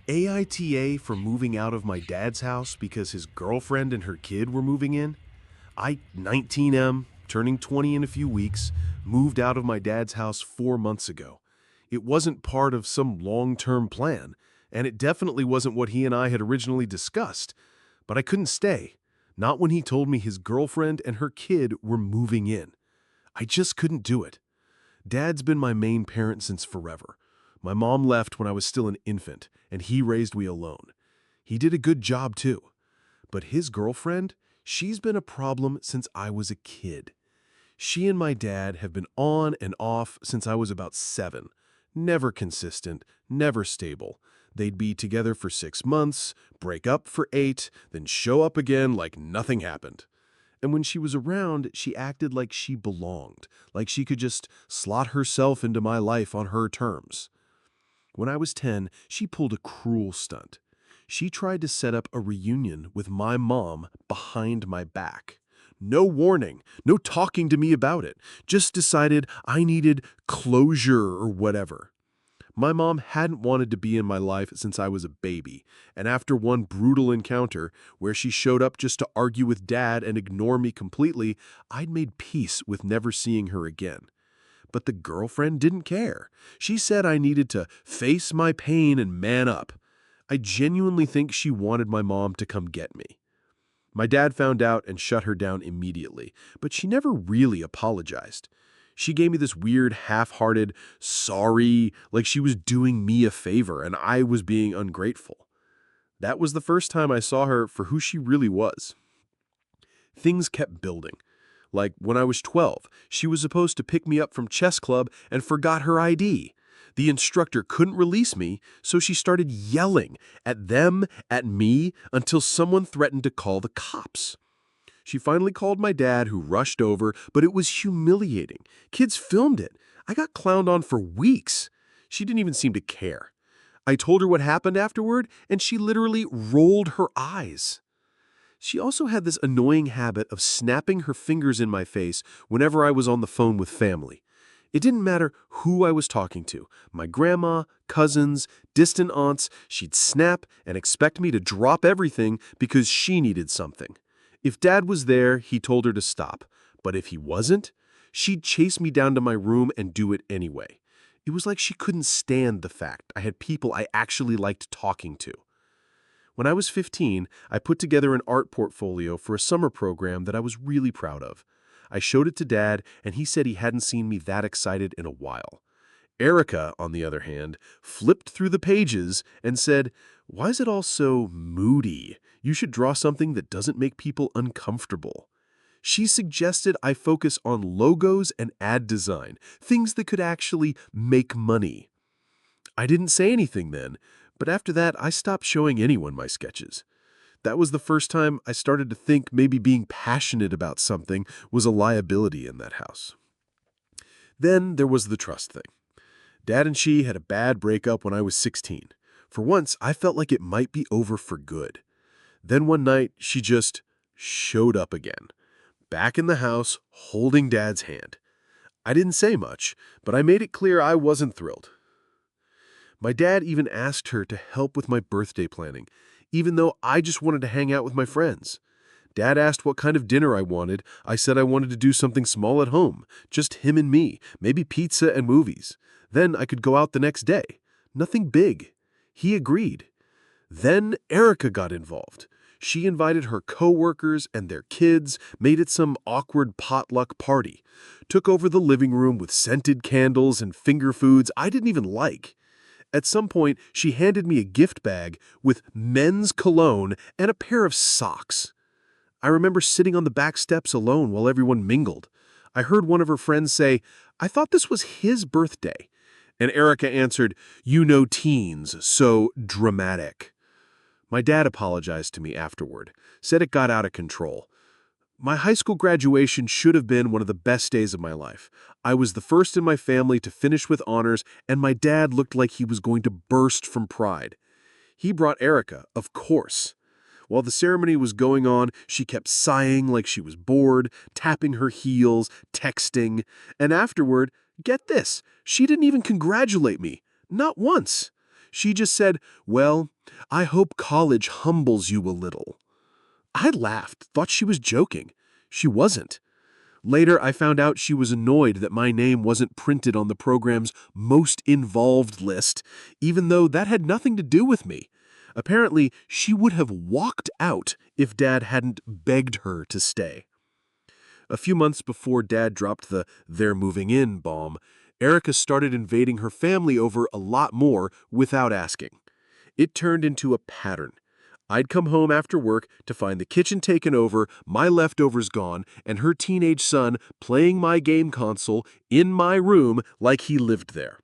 AITA for moving out of my dad's house because his girlfriend and her kid were moving in. I, 19M, turning 20 in a few weeks, moved out of my dad's house 4 months ago. It wasn't part of some long-term plan, and it definitely wasn't what he and I had originally discussed. But I couldn't stay, not when he told me his girlfriend and her kid were moving in. I just couldn't do it. Dad's been my main parent since forever. My mom left when I was still an infant, and he raised me alone. He did a good job too. But his girlfriend, she's been a problem since I was a kid. She and my dad have been on and off since I was about 7. Never consistent, never stable. They'd be together for 6 months, break up for 8, then show up again like nothing happened. And when she was around, she acted like she belonged, like she could just slot herself into my life on her terms. When I was 10, she pulled a cruel stunt. She tried to set up a reunion with my mom behind my back. No warning, no talking to me about it, just decided I needed closure or whatever. My mom hadn't wanted to be in my life since I was a baby, and after one brutal encounter where she showed up just to argue with Dad and ignore me completely, I'd made peace with never seeing her again. But the girlfriend didn't care. She said I needed to face my pain and man up. I genuinely think she wanted my mom to come get me. My dad found out and shut her down immediately, but she never really apologized. She gave me this weird half-hearted sorry, like she was doing me a favor and I was being ungrateful. That was the first time I saw her for who she really was. Things kept building. Like when I was 12, she was supposed to pick me up from chess club and forgot her ID. The instructor couldn't release me, so she started yelling at them, at me, until someone threatened to call the cops. She finally called my dad, who rushed over, but it was humiliating. Kids filmed it. I got clowned on for weeks. She didn't even seem to care. I told her what happened afterward, and she literally rolled her eyes. She also had this annoying habit of snapping her fingers in my face whenever I was on the phone with family. It didn't matter who I was talking to, my grandma, cousins, distant aunts, she'd snap and expect me to drop everything because she needed something. If Dad was there, he told her to stop, but if he wasn't, she'd chase me down to my room and do it anyway. It was like she couldn't stand the fact I had people I actually liked talking to. When I was 15, I put together an art portfolio for a summer program that I was really proud of. I showed it to Dad, and he said he hadn't seen me that excited in a while. Erica, on the other hand, flipped through the pages and said, "Why is it all so moody? You should draw something that doesn't make people uncomfortable." She suggested I focus on logos and ad design, things that could actually make money. I didn't say anything then, but after that, I stopped showing anyone my sketches. That was the first time I started to think maybe being passionate about something was a liability in that house. Then there was the trust thing. Dad and she had a bad breakup when I was 16. For once, I felt like it might be over for good. Then one night, she just showed up again, back in the house, holding Dad's hand. I didn't say much, but I made it clear I wasn't thrilled. My dad even asked her to help with my birthday planning, even though I just wanted to hang out with my friends. Dad asked what kind of dinner I wanted. I said I wanted to do something small at home, just him and me, maybe pizza and movies. Then I could go out the next day. Nothing big. He agreed. Then Erica got involved. She invited her coworkers and their kids, made it some awkward potluck party, took over the living room with scented candles and finger foods I didn't even like. At some point, she handed me a gift bag with men's cologne and a pair of socks. I remember sitting on the back steps alone while everyone mingled. I heard one of her friends say, "I thought this was his birthday." And Erica answered, "You know teens, so dramatic." My dad apologized to me afterward, said it got out of control. My high school graduation should have been one of the best days of my life. I was the first in my family to finish with honors, and my dad looked like he was going to burst from pride. He brought Erica, of course. While the ceremony was going on, she kept sighing like she was bored, tapping her heels, texting, and afterward, get this, she didn't even congratulate me. Not once. She just said, "Well, I hope college humbles you a little." I laughed, thought she was joking. She wasn't. Later, I found out she was annoyed that my name wasn't printed on the program's most involved list, even though that had nothing to do with me. Apparently, she would have walked out if Dad hadn't begged her to stay. A few months before Dad dropped the "they're moving in" bomb, Erica started invading her family over a lot more without asking. It turned into a pattern. I'd come home after work to find the kitchen taken over, my leftovers gone, and her teenage son playing my game console in my room like he lived there.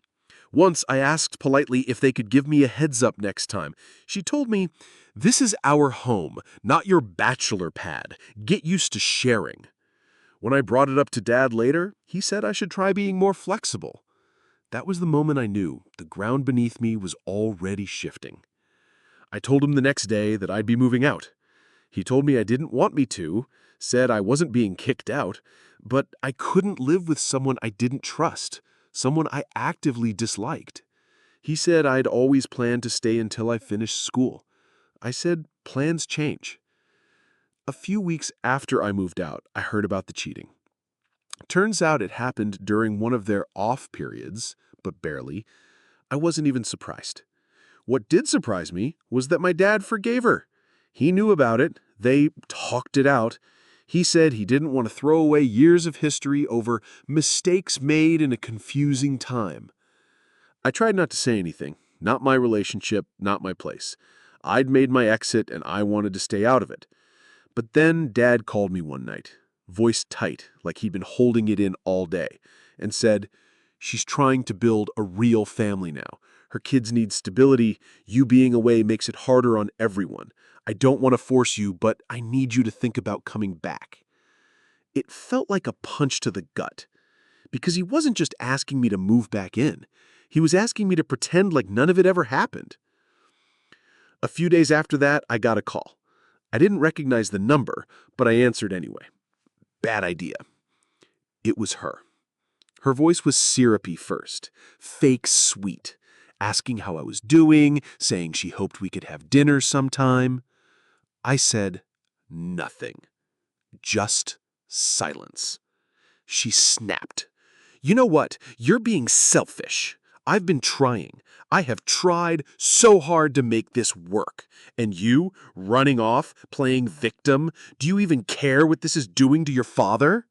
Once I asked politely if they could give me a heads up next time. She told me, "This is our home, not your bachelor pad. Get used to sharing." When I brought it up to Dad later, he said I should try being more flexible. That was the moment I knew the ground beneath me was already shifting. I told him the next day that I'd be moving out. He told me I didn't want me to, said I wasn't being kicked out, but I couldn't live with someone I didn't trust, someone I actively disliked. He said I'd always planned to stay until I finished school. I said plans change. A few weeks after I moved out, I heard about the cheating. Turns out it happened during one of their off periods, but barely. I wasn't even surprised. What did surprise me was that my dad forgave her. He knew about it. They talked it out. He said he didn't want to throw away years of history over mistakes made in a confusing time. I tried not to say anything. Not my relationship, not my place. I'd made my exit and I wanted to stay out of it. But then Dad called me one night, voice tight, like he'd been holding it in all day, and said, "She's trying to build a real family now. Her kids need stability. You being away makes it harder on everyone. I don't want to force you, but I need you to think about coming back." It felt like a punch to the gut, because he wasn't just asking me to move back in. He was asking me to pretend like none of it ever happened. A few days after that, I got a call. I didn't recognize the number, but I answered anyway. Bad idea. It was her. Her voice was syrupy first, fake sweet, asking how I was doing, saying she hoped we could have dinner sometime. I said nothing. Just silence. She snapped. "You know what? You're being selfish. I've been trying. I have tried so hard to make this work. And you, running off, playing victim, do you even care what this is doing to your father?"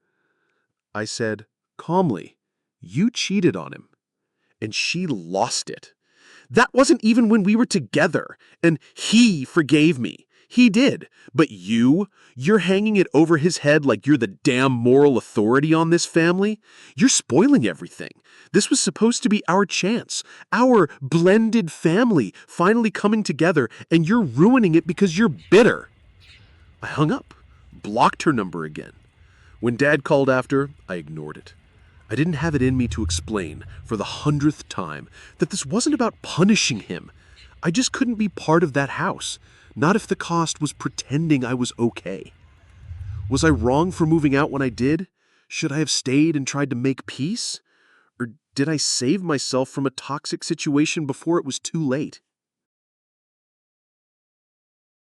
I said calmly, "You cheated on him." And she lost it. "That wasn't even when we were together, and he forgave me. He did. But you're hanging it over his head like you're the damn moral authority on this family. You're spoiling everything. This was supposed to be our chance, our blended family finally coming together, and you're ruining it because you're bitter." I hung up, blocked her number again. When Dad called after, I ignored it. I didn't have it in me to explain, for the 100th time, that this wasn't about punishing him. I just couldn't be part of that house, not if the cost was pretending I was okay. Was I wrong for moving out when I did? Should I have stayed and tried to make peace? Or did I save myself from a toxic situation before it was too late?